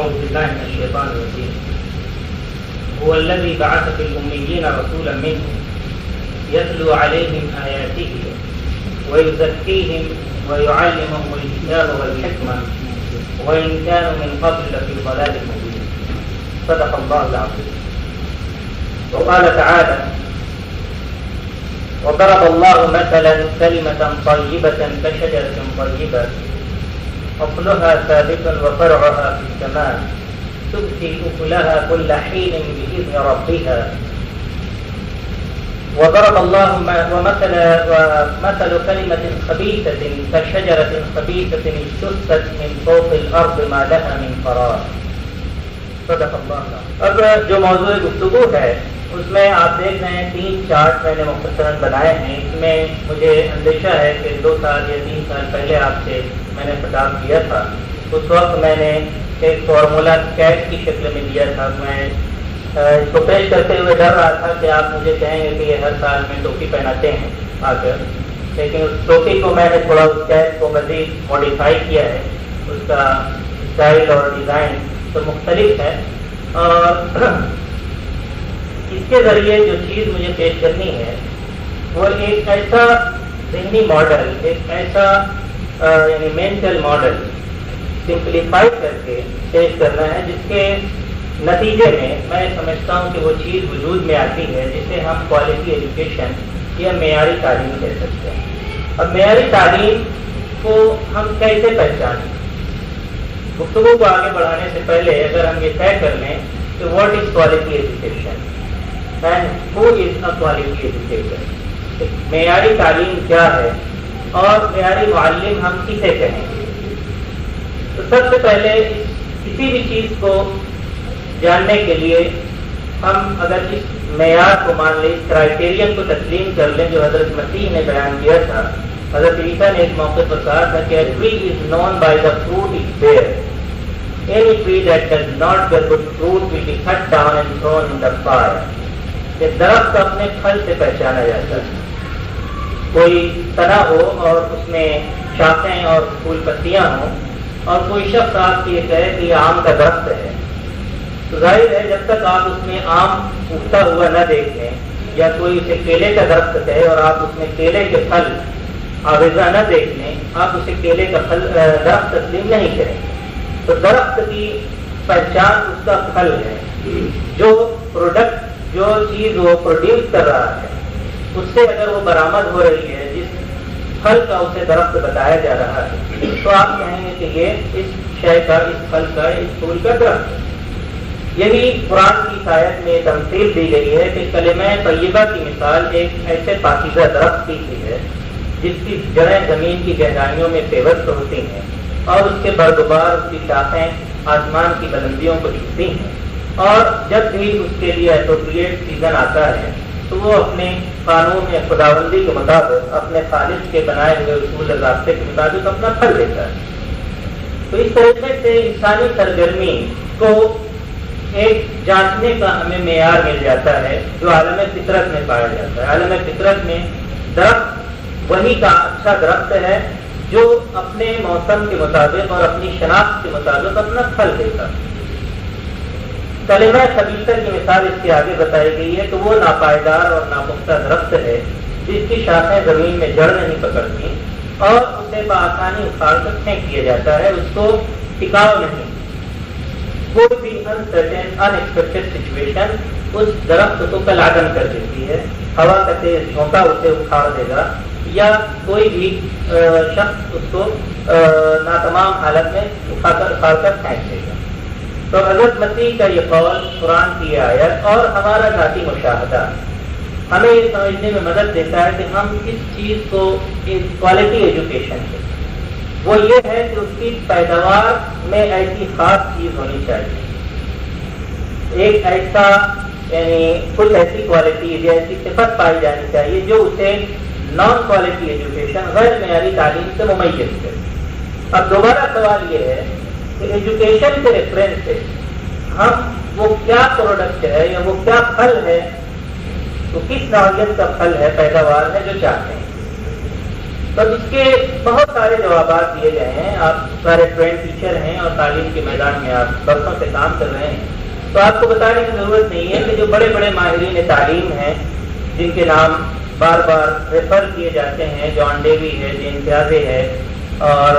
أعوذ بالله من الشيطان الرجيم. هو الذي بعث في الأميين رسولا منهم يتلو عليهم آياته ويزكيهم ويعلمهم الكتاب والحكمة وإن كانوا من قبل لفي ضلال مبين. صدق الله العظيم. وقال تعالى: وضرب الله مثلا كلمة طيبة كشجرة طيبة أصلها ثابت وفرعها في السماء تؤتي أكلها كل حين بإذن ربها. وضرب الله ومثل كلمة خبيثة كشجرة خبيثة اجتثت من فوق الأرض ما لها من قرار. صدق اللہ. اب جو موضوع گفتگو ہے اس میں آپ دیکھ رہے ہیں 3 چارٹ میں نے مختصراً بنائے ہیں. اس میں مجھے اندیشہ ہے کہ 2 سال یا 3 سال پہلے آپ سے میں نے خطاب کیا تھا. اس وقت میں نے ایک فارمولا کیٹ کی شکل میں دیا تھا. میں اس کو پیش کرتے ہوئے ڈر رہا تھا کہ آپ مجھے کہیں گے کہ یہ ہر سال میں ٹوپی پہناتے ہیں آ کر، لیکن اس ٹوپی کو میں نے تھوڑا اس کیٹ کو مزید ماڈیفائی کیا ہے. اس کا اسٹائل اور ڈیزائن تو مختلف ہے، اور اس کے ذریعے جو چیز مجھے پیش کرنی ہے وہ ایک ایسا ذہنی ماڈل، ایک ایسا یعنی مینٹل ماڈل سمپلیفائی کر کے پیش کرنا ہے جس کے نتیجے میں میں سمجھتا ہوں کہ وہ چیز وجود میں آتی ہے جسے ہم کوالٹی ایجوکیشن یا معیاری تعلیم کہہ سکتے ہیں. اب معیاری تعلیم کو ہم کیسے پہچانیں؟ گفتگو کو آگے بڑھانے سے پہلے اگر ہم یہ طے کر لیں کہ what is quality education and who is a quality educator, معیاری تعلیم کیا ہے اور معیاری معلم ہم کسے کہیں گے. تو سب سے پہلے کسی بھی چیز کو جاننے کے لیے ہم اگر اس معیار کو مان لیں، اس کرائٹیرین کو تسلیم کر لیں جو حضرت مسیح نے بیان کیا تھا. حضرت عیسیٰ نے ایک موقع پر کہا تھا کہ a tree is known by the fruit it bears. Any tree that does not bear good fruit will be cut down and thrown in the fire. کہ درخت اپنے پھل سے پہچانا جاتا ہے. کوئی تنا ہو اور اس میں شاخیں اور پھول پتیاں ہوں اور کوئی شخص آپ سے یہ کہے کہ یہ آم کا درخت ہے، تو ظاہر ہے جب تک آپ اس میں آم اگتا ہوا نہ دیکھ لیں، یا کوئی اسے کیلے کا درخت کہے اور آپ اس میں کیلے کے پھل آویزہ نہ دیکھ لیں، آپ اسے کیلے کا درخت تسلیم نہیں کریں. تو درخت کی پہچان اس کا پھل ہے. جو پروڈکٹ، جو چیز وہ پروڈیوس کر رہا ہے اس سے اگر وہ برآمد ہو رہی ہے، جس پھل کا اسے درخت بتایا جا رہا ہے، تو آپ کہیں گے کہ یہ اس شے کا، اس پھل کا، اس پھول کا درخت ہے. یہی قرآن کی آیت میں تمثیل دی گئی ہے کہ کلمہ طیبہ کی مثال ایک ایسے پاکیزہ درخت کی ہے جس کی جڑیں زمین کی گہرائیوں میں پیوست ہوتی ہیں اور اس کے برگبار، اس کی شاخیں آسمان کی بلندیوں کو چھوتی ہیں، اور جب بھی اس کے لیے اپروپریٹ سیزن آتا ہے تو وہ اپنے قانون یا خداوندی کے مطابق، اپنے خالق کے بنائے ہوئے اصول ضابطے کے مطابق اپنا پھل دیتا ہے. تو اس طریقے سے انسانی سرگرمی کو ایک جانچنے کا ہمیں معیار مل جاتا ہے جو عالم فطرت میں پایا جاتا ہے. عالم فطرت میں درخت وہی کا اچھا درخت ہے جو اپنے موسم کے مطابق اور اپنی شناخت کے مطابق اپنا پھل دیتا ہے. کلمہ خبیثہ کی مثال اس کے آگے بتائی گئی ہے. تو وہ ناپائیدار اور ناپختہ درخت ہے جس کی شاخیں زمین میں جڑ نہیں پکڑتی اور اسے بآسانی اکھاڑ کر پھینک دیا جاتا ہے. اس کو ٹکاؤ نہیں. کوئی بھی انسرٹن، انایکسپیکٹڈ سچویشن اس درخت کو کالعدم کر دیتی ہے. ہوا کا تیز جھونکا اسے اکھاڑ دے گا، یا کوئی بھی شخص اس کو ناتمام حالت میں اکھاڑ کر پھینک دے گا. تو حضرت مسیح کا یہ قول، قرآن کی آیت اور ہمارا ذاتی مشاہدہ ہمیں یہ سمجھنے میں مدد دیتا ہے کہ ہم کس چیز کو کوالٹی ایجوکیشن ہے. وہ یہ ہے کہ اس کی پیداوار میں ایسی خاص چیز ہونی چاہیے، ایک ایسا یعنی کچھ ایسی کوالٹی یا ایسی صفت پائی جانی چاہیے جو اسے نان کوالٹی ایجوکیشن، غیر معیاری تعلیم سے ممیز کرے. اب دوبارہ سوال یہ ہے کہ ایجوکیشن کے ریفرنس سے ہم وہ کیا پروڈکٹ ہے یا وہ کیا پھل ہے، وہ کس نوعیت کا پھل ہے، پیداوار ہے جو چاہتے ہیں. تو اس کے بہت سارے جوابات دیے گئے ہیں. آپ سارے ٹرینڈ ٹیچر ہیں اور تعلیم کے میدان میں آپ برسوں سے کام کر رہے ہیں, تو آپ کو بتانے کی ضرورت نہیں ہے کہ جو بڑے بڑے ماہرین تعلیم ہیں جن کے نام بار بار ریفر کیے جاتے ہیں, جان ڈیوی ہے, جین پیاگے ہے, اور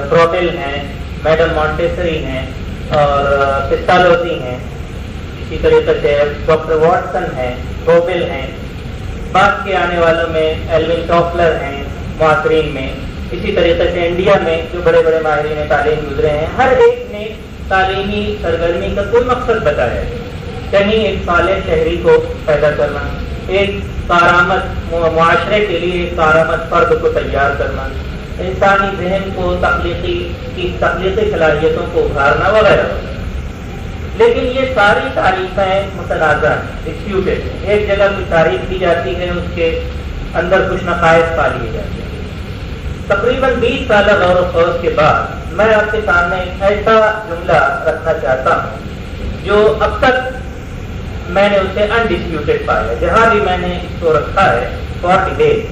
پروبل ہیں, میڈم مونٹیسری ہیں, اور پستالوزی ہیں, اسی طریقے سے ڈاکٹر واٹسن ہیں, پروبل ہیں, بعد کے آنے والوں میں ایلوین ٹافلر ہیں معاصرین میں, اسی طریقے سے انڈیا میں جو بڑے بڑے ماہرین تعلیم گزرے ہیں, ہر ایک نے تعلیمی سرگرمی کا کوئی مقصد بتایا ہے. کہیں ایک صالح شہری کو پیدا کرنا, ایک کارآمد معاشرے کے لیے ایک کارآمد فرد کو تیار کرنا, انسانی ذہن کو تخلیقی صلاحیتوں کو ابھارنا وغیرہ. لیکن یہ ساری تعریفیں متنازع ہیں, ڈسپیوٹڈ ہیں. ایک جگہ کوئی تعریف کی جاتی ہے, اس کے اندر کچھ نقائص پا لیے جاتے ہیں. تقریباً 20 سالہ غور و خوض کے بعد میں آپ کے سامنے ایک ایسا جملہ رکھنا چاہتا ہوں جو اب تک میں نے اسے انڈسپیوٹڈ پایا. جہاں بھی میں نے اس کو رکھا ہے فار ڈیبیٹ,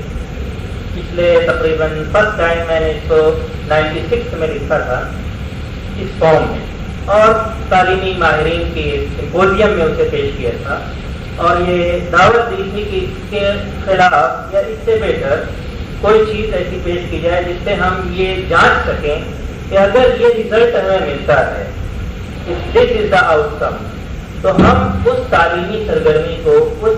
پچھلے تقریباً فرسٹ ٹائم میں نے اس کو 96 میں لکھا تھا اس فارم میں, اور تعلیمی ماہرین کے سمپوزیم میں اسے پیش کیا تھا, اور یہ دعوت دی تھی کہ اس کے خلاف یا اس سے بہتر کوئی چیز ایسی پیش کی جائے جس سے ہم یہ جانچ سکیں کہ اگر یہ رزلٹ ہمیں ملتا ہے, دس از دا آؤٹ کم, تو ہم اس تعلیمی سرگرمی کو, اس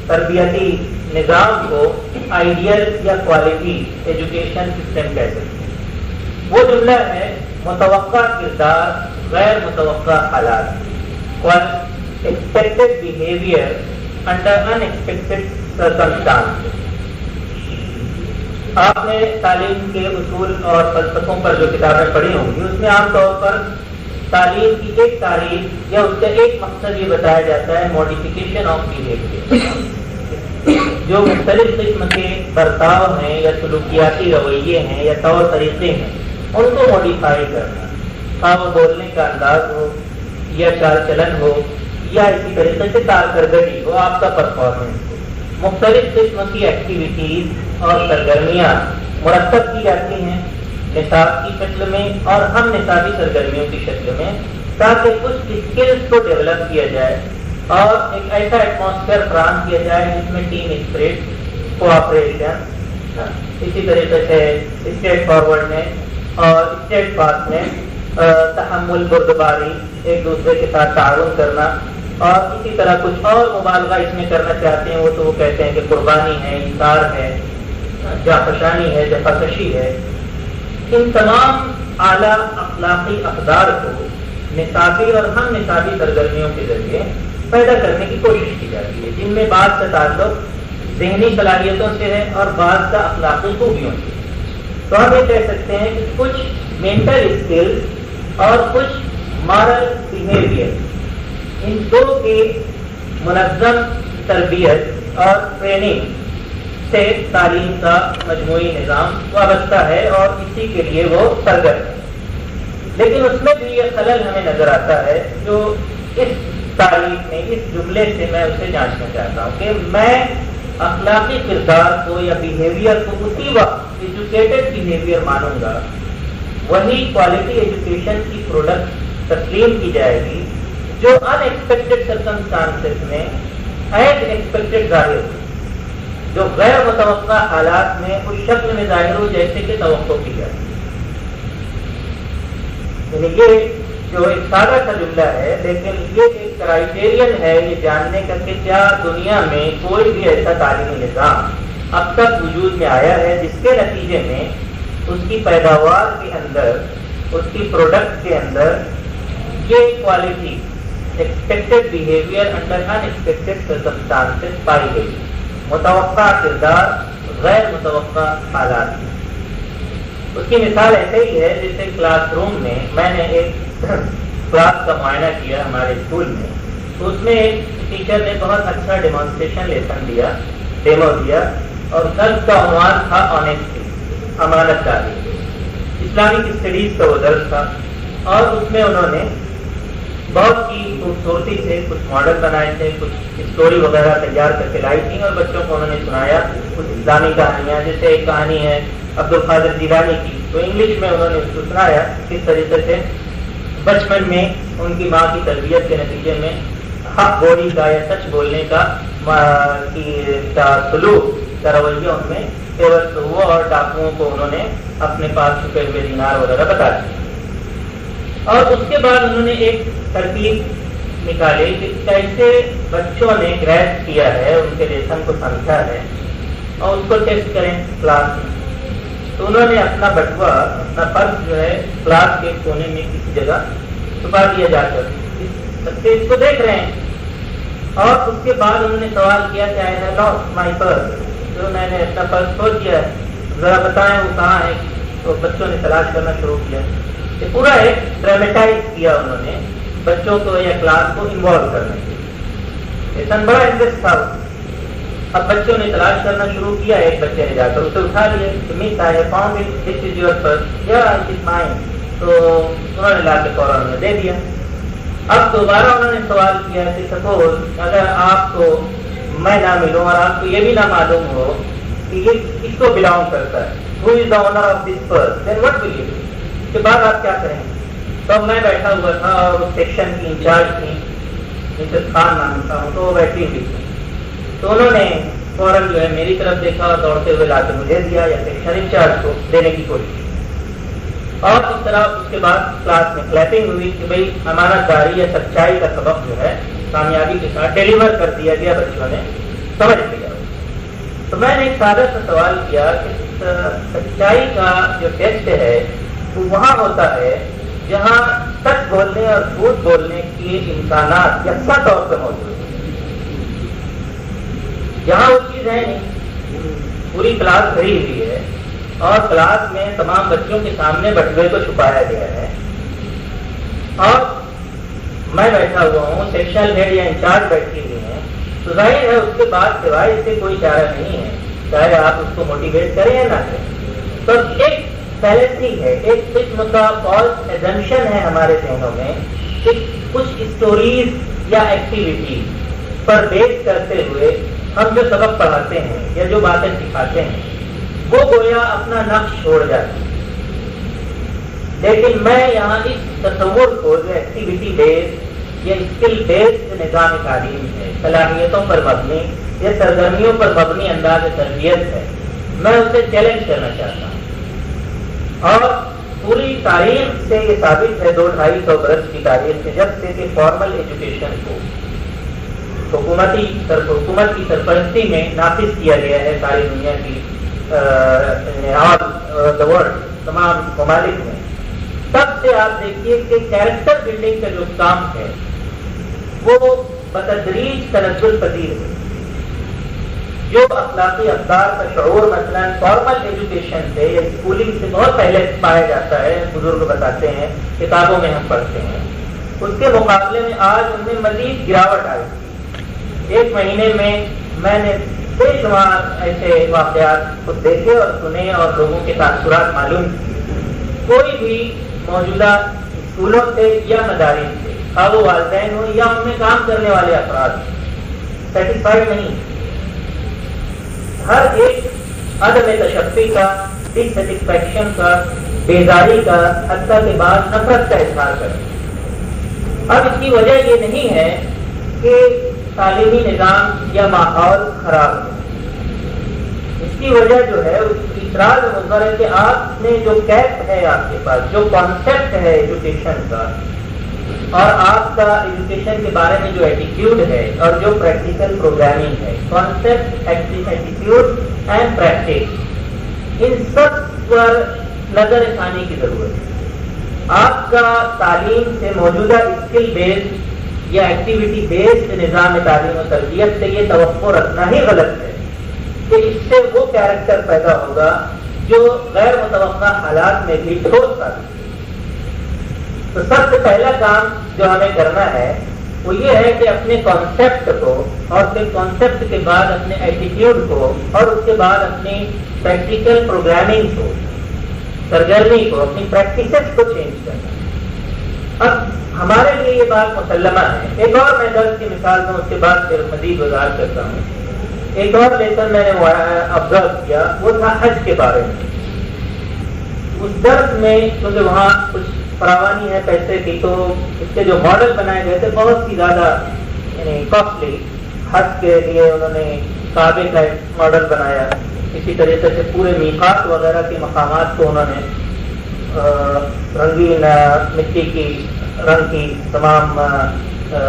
تربیتی نظام کو آئیڈیل یا کوالٹی ایجوکیشن سسٹم کہہ سکتے ہیں. وہ جملہ ہے متوقع کردار غیر متوقع حالات, ایکسپیکٹڈ بیہیویئر انڈر ان ایکسپیکٹڈ سرکمسٹانس. آپ نے تعلیم کے اصول اور فلسفوں پر جو کتابیں پڑھی ہوں گی اس میں عام طور پر تعلیم کی ایک تعریف یا اس کا ایک مقصد یہ بتایا جاتا ہے موڈیفیکیشن آف بیہیویئر. جو مختلف قسم کے برتاؤ ہیں یا سلوکیاتی رویے ہیں یا طور طریقے ہیں ان کو موڈیفائی کرنا, خواہ وہ بولنے کا انداز ہو یا چال چلن ہو یا اسی طریقے سے کارکردگی ہو, آپ کا پرفارمنس ہو. مختلف قسم کی ایکٹیویٹیز اور سرگرمیاں مرتب کی جاتی ہیں نصاب کی شکل میں اور ہم نصابی سرگرمیوں کی شکل میں, تاکہ کچھ اسکلس کو ڈیولپ کیا جائے اور ایک ایسا ایٹماسفیئر فراہم کیا جائے جس میں ٹیم اسپرٹ, کوآپریشن, اسی طریقے سے اسٹیٹ فارورڈنس اور اسٹیٹ فاسٹنس, تحمل, بردباری, ایک دوسرے کے ساتھ تعاون کرنا, اور اسی طرح کچھ اور مبالغہ اس میں کرنا چاہتے ہیں وہ کہتے ہیں کہ قربانی ہے, انکار ہے, جافشانی ہے, جفاکشی ہے. ان تمام اعلیٰ اخلاقی اقدار کو نصابی اور ہم نصابی سرگرمیوں کے ذریعے پیدا کرنے کی کوشش کی جاتی ہے, جن میں بعض کا تعلق ذہنی صلاحیتوں سے ہے اور بعض کا اخلاقی خوبیوں سے. تو ہم یہ کہہ سکتے ہیں کہ کچھ مینٹل اسکلز اور کچھ مارل بیہیویئر, ان دو کی منظم تربیت اور ٹریننگ سے تعلیم کا مجموعی نظام وابستہ ہے اور اسی کے لیے وہ سرگرم ہے. لیکن اس میں بھی یہ خلل ہمیں نظر آتا ہے جو اس تعریف میں, اس جملے سے میں اسے جانچنا چاہتا ہوں کہ میں اخلاقی کردار کو یا بیہیویئر کو اسی وقت ایجوکیٹڈ بیہیویئر مانوں گا, وہی کوالٹی ایجوکیشن کی پروڈکٹ تسلیم کی جائے گی جو ان ایکسپیکٹڈ سرکمسٹانسز میں ایز ایکسپیکٹڈ ظاہر ہو, جو غیر متوقع حالات میں اس شکل میں ظاہر ہو جیسے کہ توقع کی جائے. یعنی یہ جو ایک سادہ سا جملہ ہے, لیکن یہ ایک کرائیٹیرین ہے یہ جاننے کا کہ کیا دنیا میں کوئی بھی ایسا تعلیمی نظام اب تک وجود میں آیا ہے جس کے نتیجے میں اس کی پیداوار کے اندر, اس کی پروڈکٹ کے اندر یہ کوالٹی ایکسپیکٹڈ بیہیویئر انڈر ان ایکسپیکٹڈ سرکمسٹانسز پائی گئی, متوقع کردار غیر متوقع حالات. اس کی مثال ایسے ہی ہے جیسے کلاس روم میں میں نے ایک کلاس کا معائنہ کیا ہمارے اسکول میں, تو اس میں ایک ٹیچر نے بہت اچھا ڈیمانسٹریشن لیسن دیا, ڈیمو دیا, اور درس کا عنوان تھا آنیسٹی, امانت داری. اسلامک اسٹڈیز کا وہ درس تھا اور اس میں انہوں نے بہت ہی خوبصورتی سے کچھ ماڈل بنائے تھے، کچھ اسٹوری وغیرہ تیار کر کے لائی تھی اور بچوں کو انہوں نے سنایا کچھ اسلامی کہانیاں. جیسے ایک کہانی ہے عبد القادر جیلانی کی، تو انگلش میں انہوں نے اس کو سنایا کس طریقے سے بچپن میں ان کی ماں کی تربیت کے نتیجے میں حق گوئی کا یا سچ بولنے کا سلوک کا رویہ ان میں پیوست ہوا اور ڈاکوؤں کو انہوں نے اپنے پاس چھپے ہوئے دینار وغیرہ بتا دیے. اور اس کے بعد انہوں نے ایک ترتیب نکالی کہ کیسے بچوں نے گریس کیا ہے، ان کے لیسن کو سمجھا ہے اور اس کو ٹیسٹ کریں کلاس میں. تو انہوں نے اپنا بٹوا، اپنا پرس جو ہے کلاس کے کونے میں کسی جگہ چھپا دیا جا کر بچے اس کو دیکھ رہے ہیں. اور اس کے بعد انہوں نے سوال کیا کہ I have lost my purse, تو میں نے اپنا پرس کھو دیا ہے، ذرا بتائیں وہ کہاں ہے. تو بچوں نے تلاش کرنا شروع کیا. یہ پورا ایک ڈرامٹائز کیا انہوں نے بچوں کو یا کلاس کو انوالو کرنے کے لیے. لیکن بڑا انٹرسٹ تھا. اب بچوں نے تلاش کرنا شروع کیا. ایک بچے نے جا کر اسے اٹھا لیا، miss I have found it, this is your purse, یا اٹ از مائن. تو انہوں نے لا کے فوراً دے دیا. اب دوبارہ انہوں نے سوال کیا کہ سپوز اگر آپ کو میں نہ ملوں اور آپ کو یہ بھی نہ معلوم ہو کہ یہ کس کو بلانگ کرتا ہے، who is the owner of this purse, then what will you do؟ اس کے بعد آپ کیا کریں گے؟ تو میں بیٹھا ہوا تھا اور اس سیکشن کی انچارج تھی، مسز خان نام تھا، تو وہ بیٹھی ہوئی تھی. تو انہوں نے فوراً جو ہے میری طرف دیکھا اور دوڑتے ہوئے لا کے مجھے دیا یا سیکشن انچارج کو دینے کی کوشش کی. اور اس طرح اس کے بعد کلاس میں کلیپنگ ہوئی کہ بھائی امانت داری یا سچائی کا سبق جو ہے کامیابی کے ساتھ ڈیلیور کر دیا گیا، بچوں نے سمجھ لیا. تو میں نے ایک سادہ سا سوال کیا کہ سچائی کا جو ٹیسٹ ہے وہ وہاں ہوتا ہے جہاں سچ بولنے اور جھوٹ بولنے کے امکانات یکساں طور پہ موجود ہیں. جہاں وہ چیز ہے نہیں، پوری کلاس بھری ہوئی ہے اور کلاس میں تمام بچوں کے سامنے بٹوے کو چھپایا گیا ہے اور میں بیٹھا ہوا ہوں، سیکشن ہیڈ یا انچارج بیٹھی ہوئی ہیں، تو ظاہر ہے اس کے بعد سوائے اس سے کوئی چارہ نہیں ہے، چاہے آپ اس کو موٹیویٹ کریں یا نہ کریں. تو ایک فیلسی ہے، ایک قسم کا فالس ایزمپشن ہے ہمارے ذہنوں میں کہ کچھ اسٹوریز یا ایکٹیویٹیز پر بیس کرتے ہوئے ہم جو سبق پڑھاتے ہیں یا جو باتیں سکھاتے ہیں وہ گویا اپنا نقش چھوڑ جاتی. لیکن میں یہاں اس تصور کو جو ایکٹیویٹی بیس یا اسکل بیسڈ نظام تعلیم ہے، صلاحیتوں پر مبنی یا سرگرمیوں پر مبنی انداز تربیت ہے، میں اسے چیلنج کرنا چاہتا ہوں. اور پوری تاریخ سے یہ ثابت ہے، 200-250 برس کی تاریخ سے، جب سے کہ فارمل ایجوکیشن کو حکومت کی سرپرستی میں نافذ کیا گیا ہے ساری دنیا کی تمام ممالک میں، تب سے آپ دیکھیے کہ کیریکٹر بلڈنگ کا جو کام ہے وہ بتدریج تنزل پذیر ہے. جو اخلاقی اقدار کا شعور مثلا فارمل ایجوکیشن سے یا اسکولنگ سے بہت پہلے پایا جاتا ہے، بزرگ بتاتے ہیں، کتابوں میں ہم پڑھتے ہیں، اس کے مقابلے میں آج ان میں مزید گراوٹ آئی. ایک مہینے میں نے بے شمار ایسے واقعات خود دیکھے اور سنے اور لوگوں کے تاثرات معلوم کیے. کوئی بھی موجودہ اسکولوں سے یا مدارس سے، خواہ وہ والدین ہوں یا ان میں کام کرنے والے افراد سیٹسفائڈ نہیں. ہر ایک عدم تشفی کا، ڈس سیٹسفیکشن کا، بیزاری کا، حتیٰ کے بعد نفرت کا اظہار کرتے. اب اس کی وجہ یہ نہیں ہے کہ تعلیمی نظام یا ماحول خراب ہے، اس کی وجہ جو ہے اس اطراز مظہر ہے کہ آپ نے جو کیپ ہے، آپ کے پاس جو کانسیپٹ ہے ایجوکیشن کا اور آپ کا ایجوکیشن کے بارے میں جو ایٹیٹیوڈ ہے اور جو پریکٹیکل پروگرامنگ ہے، کانسیپٹ، ایٹیٹیوڈ اینڈ پریکٹس، ان سب پر نظر ثانی کی ضرورت ہے. آپ کا تعلیم سے موجودہ اسکل بیسڈ یا ایکٹیویٹی بیسڈ نظام تعلیم و تربیت سے یہ توقع رکھنا ہی غلط ہے کہ اس سے وہ کیریکٹر پیدا ہوگا جو غیر متوقع حالات میں بھی ٹھوس ثابت ہے. تو سب سے پہلا کام جو ہمیں کرنا ہے وہ یہ ہے کہ اپنے کانسیپٹ کو اور پھر کانسیپٹ کے بعد اپنے ایٹیٹیوڈ کو اور اس کے بعد اپنی پریکٹیکل پروگرامنگ کو، سرگرمی کو، اپنی پریکٹسز کو چینج کرنا. اب ہمارے لیے یہ بات مسلمہ ہے. ایک اور میں درس کی مثال دوں، اس کے بعد پھر مزید وضاحت کرتا ہوں. ایک اور لیسن میں نے آبزرو کیا، وہ تھا حج کے بارے میں. اس درس میں کیونکہ وہاں کچھ فراوانی ہے پیسے کی، تو اس کے جو ماڈل بنائے گئے تھے بہت ہی زیادہ یعنی کاسٹلی. حج کے لیے انہوں نے کعبے کا ایک ماڈل بنایا، اسی طریقے سے پورے میقات وغیرہ کے مقامات کو انہوں نے رنگین مٹی کی رنگ کی تمام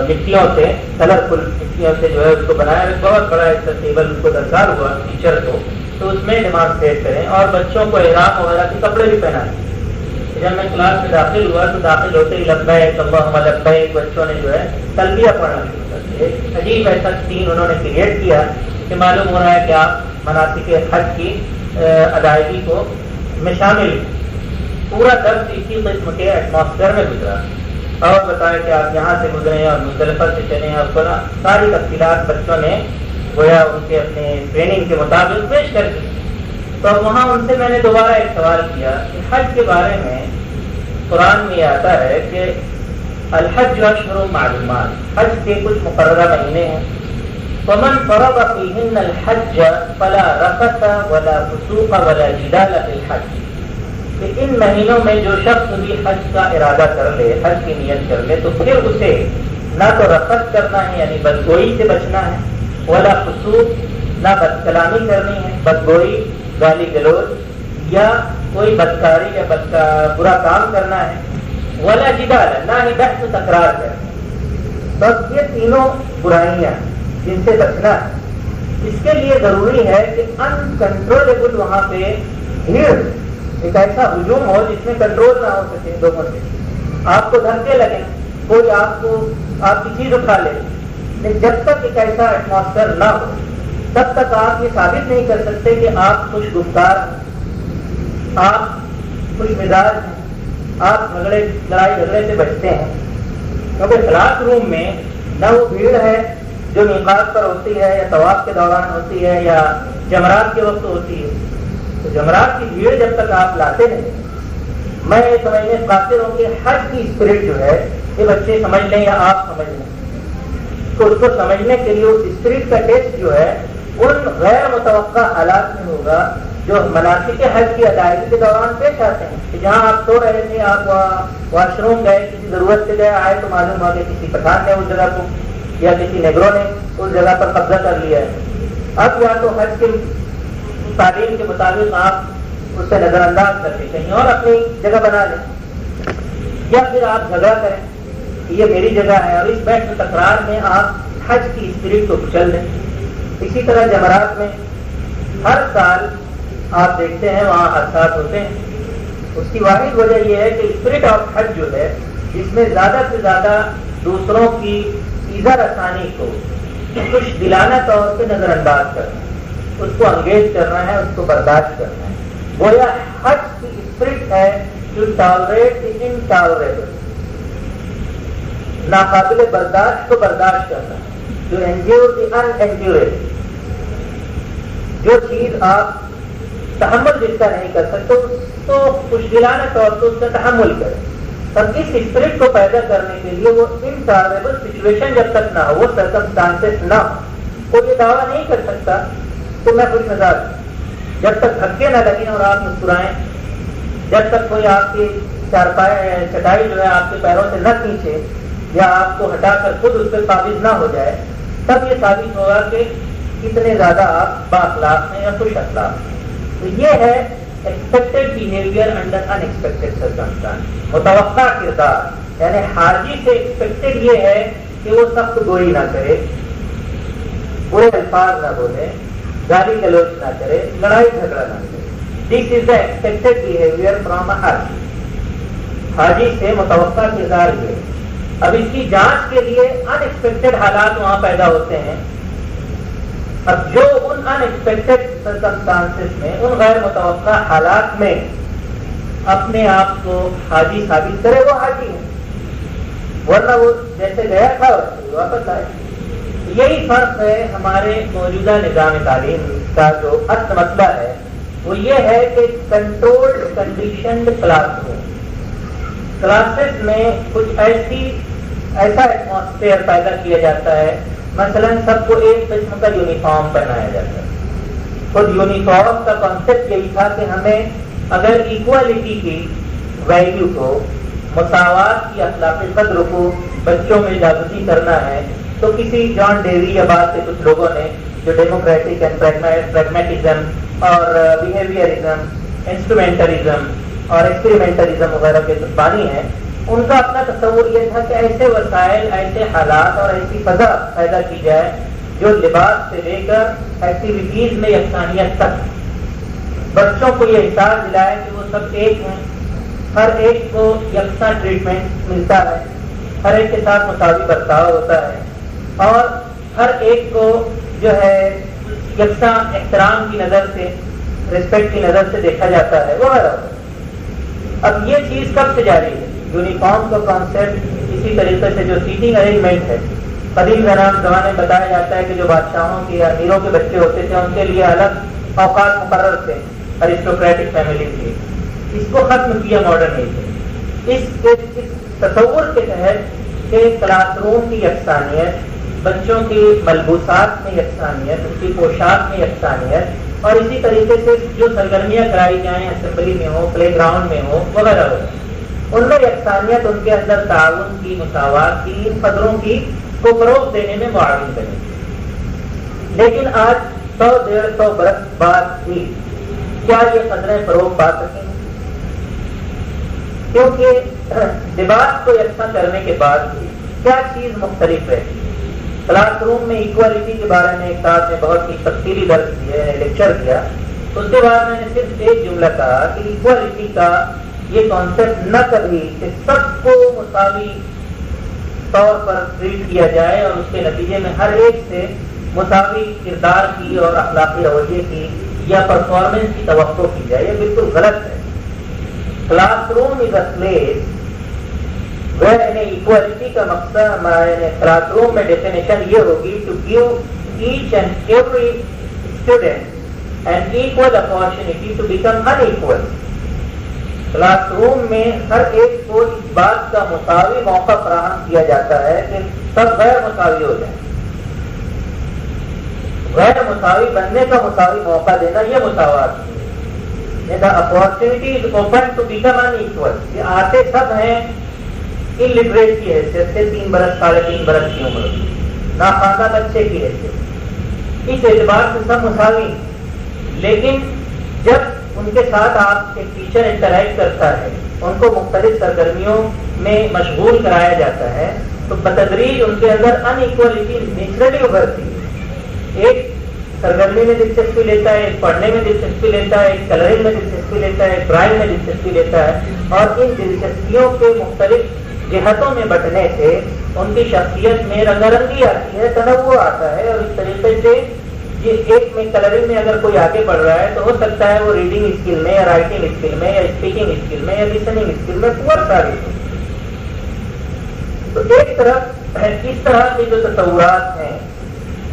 مٹیوں سے، کلرفل مٹیوں سے جو ہے اس کو بنایا. بہت بڑا ایک ٹیبل کو درکار ہوا ٹیچر کو، تو اس میں ڈیمانسٹریٹ کریں اور بچوں کو احرام وغیرہ کے کپڑے بھی پہنائیں. جب میں کلاس میں داخل ہوا تو داخل ہوتے ہی لبیک اللہم لبیک بچوں نے جو ہے تلبیہ پڑھنا شروع کر دیا. ایک عجیب ایسا سین انہوں نے کریٹ کیا کہ معلوم ہو رہا ہے کہ آپ مناسک حج کی ادائیگی کو میں شامل. پورا درس اسی قسم کے ایٹماسفیئر میں گزرا اور بتایا کہ آپ یہاں سے گزریں اور مزدلفہ سے چلیں، اور ساری تفصیلات بچوں نے گویا ان کے اپنے ٹریننگ کے مطابق پیش کر دی. تو وہاں ان سے میں نے دوبارہ ایک سوال کیا کہ حج کے بارے میں قرآن میں یہ آتا ہے کہ الحج اشہر معلومات، حج کے کچھ مقررہ مہینے ہیں. فمن فرض فیہن الحج فلا رفث ولا فسوق ولا جدال فی الحج، کہ ان مہینوں میں جو شخص بھی حج کا ارادہ کر لے، حج کی نیت کر لے، تو پھر اسے نہ تو رفث کرنا ہے یعنی بدگوئی سے بچنا ہے، ولا فسوق نہ بد کلامی کرنی ہے، بدگوئی گالی گلوچ یا کوئی بدکاری یا برا کام کرنا ہے، ولا جدال نہ ہی بحث تکرار کرنا. بس یہ تینوں برائیاں جن سے بچنا ہے. اس کے لیے ضروری ہے کہ انکنٹرولبل وہاں پہ بھیڑ، ایک ایسا ہجوم ہو جس میں کنٹرول نہ ہو سکے لوگوں سے. آپ کو دھکے لگیں، کوئی آپ کی چیز اٹھا لے، لیکن جب تک ایک ایسا ایٹماسفیئر نہ ہو تب تک آپ یہ ثابت نہیں کر سکتے کہ آپ خوش گفتار ہیں، آپ خوش مزاج ہیں، آپ لڑائی جھگڑے سے بچتے ہیں. کیونکہ کلاس روم میں نہ وہ بھیڑ ہے جو میقات پر ہوتی ہے یا طواف کے دوران ہوتی ہے یا جمرات کے وقت ہوتی ہے. تو جمرات کی بھیڑ جب تک آپ لاتے ہیں، میں یہ سمجھنے قاصر ہوں کہ حج کی اسپرٹ جو ہے یہ بچے سمجھ لیں یا آپ سمجھ لیں، تو اس کو سمجھنے کے لیے اس اسپرٹ کا ٹیسٹ جو ہے ان غیر متوقع حالات میں ہوگا جو مناسک حج کی ادائیگی کے دوران پیش آتے ہیں. کہ جہاں آپ سو رہے تھے، آپ واش روم گئے، کسی ضرورت سے گئے، آئے تو معلوم ہوا کہ کسی پٹھان نے اس جگہ کو یا کسی نیگرو نے اس جگہ پر قبضہ کر لیا ہے. اب یا تو حج کے تعلیم کے مطابق آپ اس سے نظر انداز کر کے کہیں اور اپنی جگہ بنا لیں، یا پھر آپ جھگڑا کریں کہ یہ میری جگہ ہے، اور اس بحث تکرار میں آپ حج کی اسپرٹ کو کچل دیں. اسی طرح جمرات میں ہر سال آپ دیکھتے ہیں وہاں حادثات ہوتے ہیں. اس کی واحد وجہ یہ ہے کہ اسپرٹ آف حج جو ہے، جس میں زیادہ سے زیادہ دوسروں کی ایذا رسانی کو کچھ دلانہ طور پہ نظر انداز کرنا ہے، اس کو انگیج کرنا ہے، اس کو برداشت کرنا ہے. گویا حج کی اسپرٹ ہے ٹو ٹالریٹ دی انٹالریبل، ناقابل برداشت کو برداشت کرنا، جو انڈیور دی ان انڈیوریبل. جو چیز آپ تحمل جس کا نہیں کر سکتے تو خوش دلانہ طور پر اس کا تحمل کریں. اور اس اسپرٹ کو پیدا کرنے کے لیے وہ انٹالریبل سچویشن جب تک نہ ہو، وہ سرکمسٹانسز نہ ہو، کوئی یہ دعویٰ نہیں کر سکتا کہ میں خوش مزاج ہوں. جب تک دھکے نہ لگیں اور آپ مسکرائیں، جب تک کوئی آپ کی چٹائی جو ہے آپ کے پیروں سے نہ کھینچے یا آپ کو ہٹا کر خود اس پہ قابض نہ ہو جائے، تب یہ ثابت ہوگا کہ کتنے زیادہ آپ با اخلاق ہیں یا خوش اخلاق ہیں. تو یہ ہے ایکسپیکٹڈ بیہیویئر انڈر ان ایکسپیکٹڈ سرکمسٹانس. متوقع کردار یعنی حاجی سے ایکسپیکٹڈ یہ ہے کہ وہ سخت گوئی نہ کرے، برے الفاظ نہ بولے، گالی گلوچ نہ کرے، لڑائی جھگڑا نہ کرے. This is the expected behaviour from a حاجی. حاجی سے متوقع کردار یہ. اب اس کی جانچ کے لیے ان ایکسپیکٹڈ حالات وہاں پیدا ہوتے ہیں. اب جو ان ان ایکسپیکٹڈ سرکمسٹانسز میں، ان غیر متوقع حالات میں اپنے آپ کو حاجی ثابت کرے وہ حاجی ہے، ورنہ وہ جیسے گیا تھا ویسے واپس آئے. یہی فرق ہے ہمارے موجودہ نظام تعلیم کا. جو اصل مسئلہ ہے وہ یہ ہے کہ controlled conditioned class room, classes میں کچھ ایسا ایٹماسفیئر پیدا کیا جاتا ہے، مثلا سب کو ایک قسم کا یونیفارم پہنایا جاتا ہے. خود یونیفارم کا کانسیپٹ یہی تھا کہ ہمیں اگر ایکوالٹی کی ویلیو کو، مساوات کی اخلاقی قدر کو بچوں میں جاگرتی کرنا ہے، تو کسی جان ڈیوی یا بعد سے کچھ لوگوں نے جو ڈیموکریٹک اینڈ پریگمیٹزم اور بیہیویئرزم، انسٹرومنٹلزم اور ایکسپریمنٹلزم وغیرہ کے بانی ہیں، ان کا اپنا تصور یہ تھا کہ ایسے وسائل، ایسے حالات اور ایسی فضا پیدا کی جائے جو لباس سے لے کر ایکٹیویٹیز میں یکسانیت تک بچوں کو یہ احساس دلائے کہ وہ سب ایک ہیں، ہر ایک کو یکساں ٹریٹمنٹ ملتا ہے، ہر ایک کے ساتھ مساوی برتاؤ ہوتا ہے، اور ہر ایک کو جو ہے یکساں احترام کی نظر سے، ریسپیکٹ کی نظر سے دیکھا جاتا ہے وغیرہ. اب یہ چیز کب سے جاری ہے؟ یونیفارم کا کانسیپٹ اسی طریقے سے جو سیٹنگ ارینجمنٹ ہے، قدیم زمانے میں بتایا جاتا ہے کہ جو بادشاہوں کے یا امیروں کے بچے ہوتے تھے ان کے لیے الگ اوقات مقرر تھے ایرسٹوکریٹک فیملی کے. اس کو ختم کیا ماڈرن ایج نے اس تصور کے تحت کہ کلاس روم کی یکسانیت، بچوں کی ملبوسات میں یکسانیت، ان کی پوشاک میں یکسانیت، اور اسی طریقے سے جو سرگرمیاں کرائی جائیں اسمبلی میں ہو، پلے گراؤنڈ میں ہو وغیرہ ہو، ان میں یکسانیت، ان کے اندر تعاون کی، مساوات کی، ان قدروں کی کو فروغ دینے میں معاون بنے. لیکن آج 100-150 برس بعد بھی کیا یہ قدریں فروغ پا سکیں؟ کیونکہ لباس کو یکساں کرنے کے بعد بھی کیا چیز مختلف رہتی ہے. کلاس روم میں ایکوالٹی کے بارے میں ایک ساتھ میں بہت ہی تفصیلی درس دیا، لیکچر کیا. اس کے بعد میں نے صرف ایک جملہ کہا کہ ایکوالٹی کا یہ کانسیپٹ نہ کبھی کہ سب کو مساوی طور پر ٹریٹ کیا جائے اور اس کے نتیجے میں ہر ایک سے مساوی کردار کی اور اخلاقی رویے کی یا پرفارمنس کی توقع کی جائے، یہ بالکل غلط ہے. Classroom is a place equality کا مقصد کلاس روم میں ڈیفینیشن یہ ہوگی to give each and every student an equal opportunity to become an equal. Classroom میں ہر ایک کو اس بات کا مساوی موقع فراہم کیا جاتا ہے کہ سب غیر مساوی ہو جائیں. غیر مساوی بننے کا مساوی موقع دینا یہ مساوات ہے. The opportunity is open to become unequal. یہ آتے سب ہیں ان لٹریٹ کی حیثیت سے 3 برس 3.5 برس کی عمر، ناخواندہ بچے کی حیثیت، اس اعتبار سے سب مساوی. لیکن جب ان کے ساتھ آپ ایک ٹیچر انٹریکٹ کرتا ہے، ان کو مختلف سرگرمیوں میں مشغول کرایا جاتا ہے، تو بتدریج ان کے اندر ان ایکوالٹی نیچرلی ابھرتی ہے. ایک سرگرمی میں دلچسپی لیتا ہے، ایک پڑھنے میں دلچسپی لیتا ہے، ایک کلرنگ میں دلچسپی لیتا ہے، ایک ڈرائنگ میں دلچسپی لیتا ہے، اور ان دلچسپیوں کے مختلف جہتوں میں بٹنے سے ان کی شخصیت میں رنگا رنگی آتی ہے، تنوع آتا ہے. اور اس طریقے سے ایک میں کلرنگ میں اگر کوئی آگے بڑھ رہا ہے تو ہو سکتا ہے وہ ریڈنگ اسکل میں یا رائٹنگ اسکل میں یا اسپیکنگ اسکل میں یا لسننگ اسکل میں پور ثابت ہو. تو ایک طرف اس طرح کے جو تصورات ہیں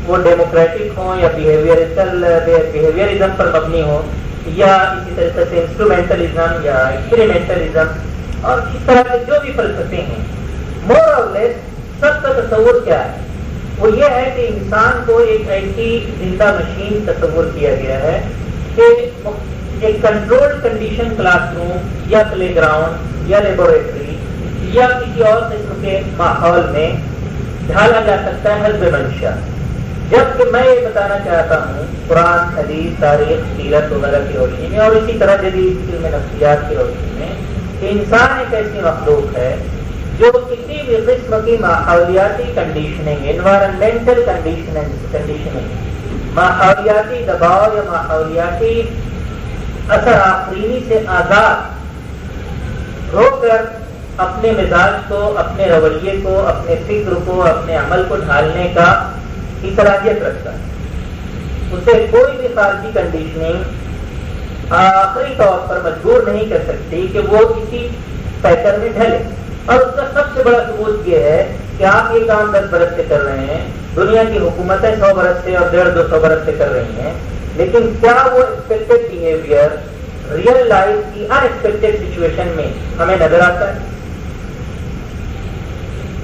وہ ڈیموکریٹک ہوں یا بیہیویئرزم پر مبنی ہوں، یا اسی طریقے سے انسٹرومنٹلزم یا ایکسپریمنٹلزم، اور اس طرح کے جو بھی فلسفے ہیں، مور اور لیس سب کا تصور کیا ہے؟ وہ یہ ہے کہ انسان کو ایک ایسی زندہ مشین تصور کیا گیا ہے کہ ایک کنٹرولڈ کنڈیشن کلاس روم یا پلے گراؤنڈ یا لیبوریٹری یا کسی اور قسم کے ماحول میں ڈھالا جا سکتا ہے حسب منشا. جبکہ میں یہ بتانا چاہتا ہوں قرآن، حدیث، تاریخ، سیرت وغیرہ کی روشنی میں اور اسی طرح جدید علم نفسیات کی روشنی میں کہ انسان ایک ایسی مخلوق ہے جو کسی بھی قسم کی ماحولیاتی کنڈیشننگ، انوائرمنٹل کنڈیشننگ، ماحولیاتی دباؤ یا ماحولیاتی اثر آفرینی سے آزاد ہو کر اپنے مزاج کو، اپنے رویے کو، اپنے فکر کو، اپنے عمل کو ڈھالنے کا کی صلاحیت رکھتا ہے. اسے کوئی بھی خارجی کنڈیشننگ آخری طور پر مجبور نہیں کر سکتی کہ وہ کسی پیٹرن میں ڈھلے. اور اس کا سب سے بڑا ثبوت یہ ہے کہ آپ یہ کام 10 برس سے کر رہے ہیں، دنیا کی حکومتیں 100 برس سے اور 150-200 برس سے کر رہی ہیں، لیکن کیا وہ ایکسپیکٹڈ بیہیویئر ریئل لائف کی ان ایکسپیکٹڈ سچویشن میں ہمیں نظر آتا ہے؟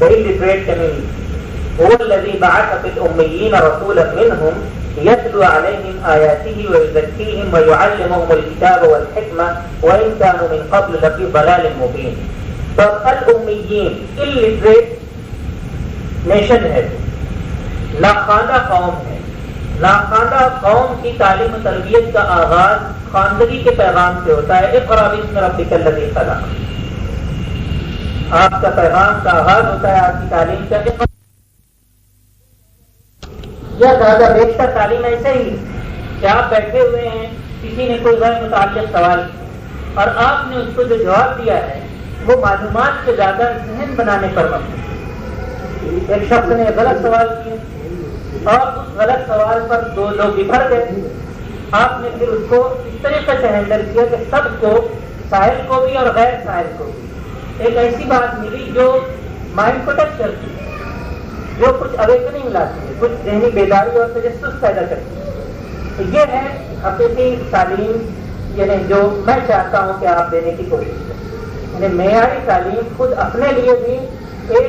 the illiterate community. هو الذي بعث في الأميين رسولا منهم يتلو عليهم آياته ويزكيهم ويعلمهم الكتاب والحكمة وإن كانوا من قبل لفي ضلال مبين. فالأميين illiterate nation ہے, ناخواندہ قوم ہے. ناخواندہ قوم کی تعلیم و تربیت کا آغاز خواندگی کے پیغام سے ہوتا ہے. اقرأ باسم ربک الذی خلق. آپ کا پیغام کا آغاز ہوتا ہے آپ کی تعلیم کا. یا زیادہ بیشتر تعلیم ایسے ہی کہ آپ بیٹھے ہوئے ہیں, کسی نے کوئی غیر متعلق سوال اور آپ نے اس کو جو جواب دیا ہے وہ معلومات سے زیادہ ذہن بنانے پر مبنی. ایک شخص نے غلط سوال کیا اور اس غلط سوال پر دو لوگ بکھر گئے. آپ نے پھر اس کو اس طریقے سے ہینڈل کیا کہ سب کو, سائل کو بھی اور غیر سائل کو بھی, ایک ایسی بات ملی جو مائنڈ کو ٹچ کرتی ہے, جو کچھ اویکننگ لاتی ہے, کچھ ذہنی بیداری اور تجسس پیدا کرتی ہے. تو یہ ہے حقیقی تعلیم, یعنی جو میں چاہتا ہوں کہ آپ دینے کی کوشش کریں. یعنی معیاری تعلیم خود اپنے لیے بھی ایک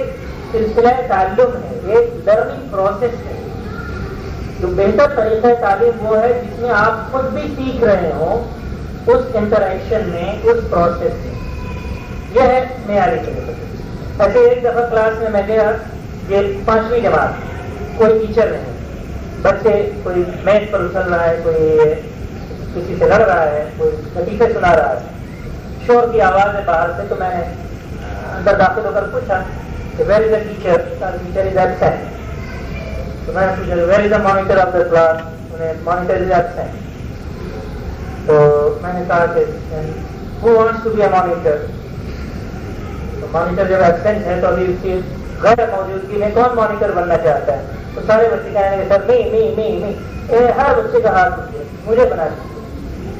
سلسلہ تعلم ہے, ایک لرننگ پروسیس ہے. جو بہتر طریقہ تعلیم وہ ہے جس میں آپ خود بھی سیکھ رہے ہوں اس انٹریکشن میں, اس پروسیس میں. یہ ہے معیاری طریقہ. ایسے ایک دفعہ کلاس میں گیا, یہ 5ویں جماعت, کوئی ٹیچر نہیں, بچے کوئی میچ پر اچھل رہا ہے, کوئی کسی سے لڑ رہا ہے, کوئی لطیفے سنا رہا ہے, شور کی آواز ہے باہر سے. تو میں نے اندر داخل ہو کر پوچھا کہ where is a teacher? Teacher is absent. تو میں نے پوچھا where is a monitor of the class? Monitor is absent. تو میں نے کہا کہ who wants to be a monitor? تو مانیٹر جب ایبسینٹ ہے تو ابھی اس کی غیر موجودگی میں کون مانیٹر بننا چاہتا ہے؟ تو سارے بچے کہنے لگے سر نہیں, ہر بچے کا ہاتھ اٹھے, مجھے بنا دیجیے.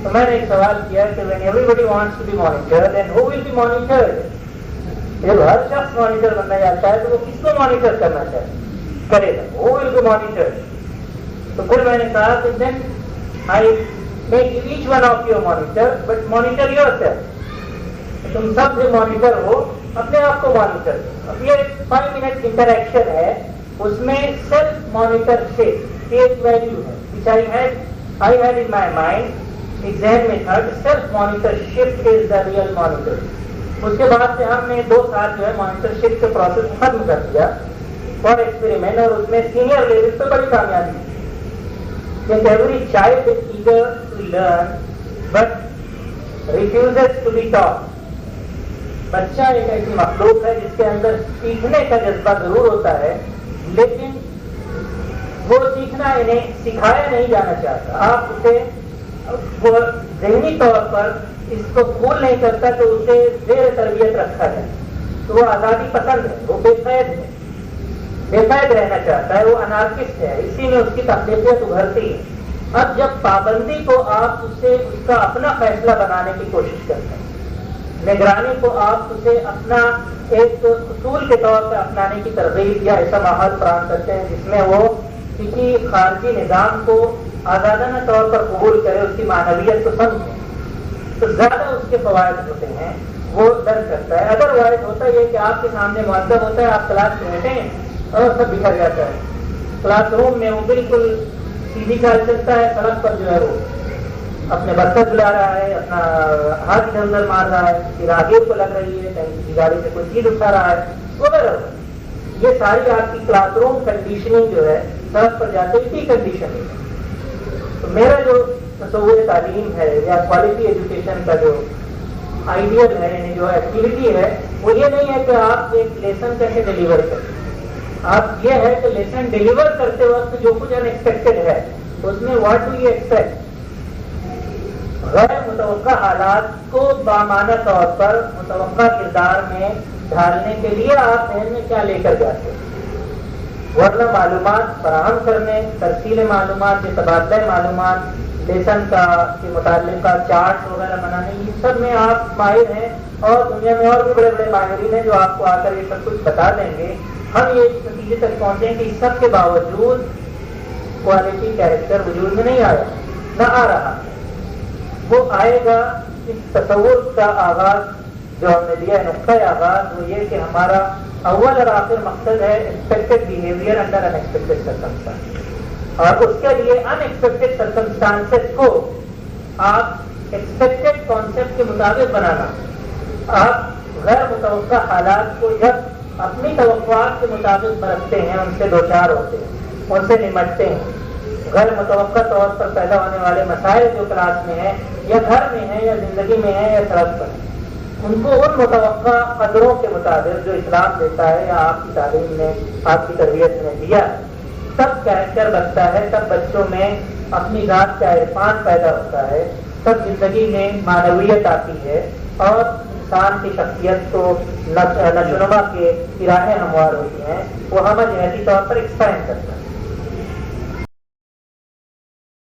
تو میں نے ایک سوال کیا کہ when everybody wants to be monitored, then who will be monitored? جب ہر شخص مانیٹر بننا چاہتا ہے تو وہ کس کو مانیٹر کرنا کرے گا؟ who will be monitored? تو پھر میں نے کہا کہ then I make each one of you monitor, but monitor yourself. تم سب سے مانیٹر ہو, اپنے آپ کو مانیٹر. اب یہ 5 منٹ انٹریکشن ہے, اس میں سیلف مانیٹر شپ ایک ویلیو ہے which I had in my mind. ایک ذہن میں تھا کہ self monitorship is the real monitor. اس کے بعد سے ہم نے 2 سال جو ہے مانیٹر شپ کے پروسیس ختم کر دیا فار ایکسپیریمنٹ, اور اس میں سینئر لیول پہ بڑی کامیابی تھی. Every child is eager to learn but refuses to be taught. بچہ ایک ایسی مخلوق ہے جس کے اندر سیکھنے کا جذبہ ضرور ہوتا ہے, لیکن وہ سیکھنا انہیں سکھایا نہیں جانا چاہتا. آپ اسے وہ ذہنی طور پر اس کو قبول نہیں کرتا تو اسے زیر تربیت رکھا جائے. تو وہ آزادی پسند ہے, وہ بے قید رہنا چاہتا ہے, وہ انارکسٹ ہے, اسی میں اس کی تخلیقیت ابھرتی ہے. اب جب پابندی کو آپ اسے اس کا اپنا فیصلہ بنانے کی کوشش کرتے ہیں, نگرانی کو آپ اسے اپنا ایک اصول کے طور پہ اپنانے کی ترغیب یا ایسا ماحول فراہم کرتے ہیں جس میں وہ کسی خارجی نظام کو آزادانہ طور پر قبول کرے, اس کی معنویت کو سمجھے, تو زیادہ اس کے فوائد ہوتے ہیں, وہ ڈر کرتا ہے. ادروائز ہوتا یہ کہ آپ کے سامنے مؤدب ہوتا ہے, آپ کلاس میں بیٹھے ہیں اور سب بکھر جاتا ہے. کلاس روم میں وہ بالکل سیدھی چال چلتا ہے, سڑک پر جو ہے وہ اپنے برتن بلا رہا ہے, اپنا ہاتھ ادھر ادھر مار رہا ہے, پھر راہگیر کو لگ رہی ہے, کہیں کسی گاڑی سے کوئی چیز اٹھا رہا ہے وغیرہ. یہ ساری آپ کی کلاس روم کنڈیشننگ جو ہے سڑک پر جاتے اسی کنڈیشن ہے. تو میرا جو تصور تعلیم ہے یا کوالٹی ایجوکیشن کا جو آئیڈیل ہے, یعنی جو ایکٹیویٹی ہے, وہ یہ نہیں ہے کہ آپ ایک لیسن کیسے ڈیلیور کریں. آپ یہ ہے کہ لیسن ڈیلیور کرتے وقت جو کچھ ان ایکسپیکٹڈ ہے اس میں واٹ ڈو یو ایکسپیکٹ. غیر متوقع حالات کو بامانہ طور پر متوقع کردار میں ڈھالنے کے لیے آپ ذہن میں کیا لے کر جاتے ہیں. ورنہ معلومات فراہم کرنے, ترسیل معلومات, تبادلہ معلومات, لیسن کا کے متعلق کا چارٹ وغیرہ بنانے, ان سب میں آپ ماہر ہیں, اور دنیا میں اور بھی بڑے بڑے ماہرین ہیں جو آپ کو آ کر یہ سب کچھ بتا دیں گے. ہم یہ نتیجے تک پہنچیں کہ اس سب کے باوجود کوالٹی کیریکٹر وجود میں نہیں آیا, نہ آ رہا. وہ آئے گا. اس تصور کا آغاز جو ہم نے لیا ہے, نقطۂ آغاز, وہ یہ کہ ہمارا اول اور آخر مقصد ہے ایکسپیکٹڈ بیہیویئر انڈر ان ایکسپیکٹڈ سرکمسٹانس، اور اس کے لیے ان ایکسپیکٹڈ سرکمسٹانسز کو آپ ایکسپیکٹڈ کانسیپٹ کے مطابق بنانا. آپ غیر متوقع حالات کو جب اپنی توقعات کے مطابق برتتے ہیں، ان سے دوچار ہوتے ہیں، ان سے نمٹتے ہیں. غیر متوقع طور پر پیدا ہونے والے مسائل جو کلاس میں ہیں یا گھر میں ہیں یا زندگی میں ہیں یا سڑک پر ہیں، ان کو ان متوقع قدروں کے مطابق جو اسلام دیتا ہے یا آپ کی تعلیم نے، آپ کی تربیت نے دیا، تب کیریکٹر بنتا ہے، تب بچوں میں اپنی ذات کا عرفان پیدا ہوتا ہے، تب زندگی میں معنویت آتی ہے اور انسان کی شخصیت کو نشوونما کے راہیں ہموار ہوتی ہیں، وہ ہمہ جہتی طور پر ایکسپینڈ کرتا ہے.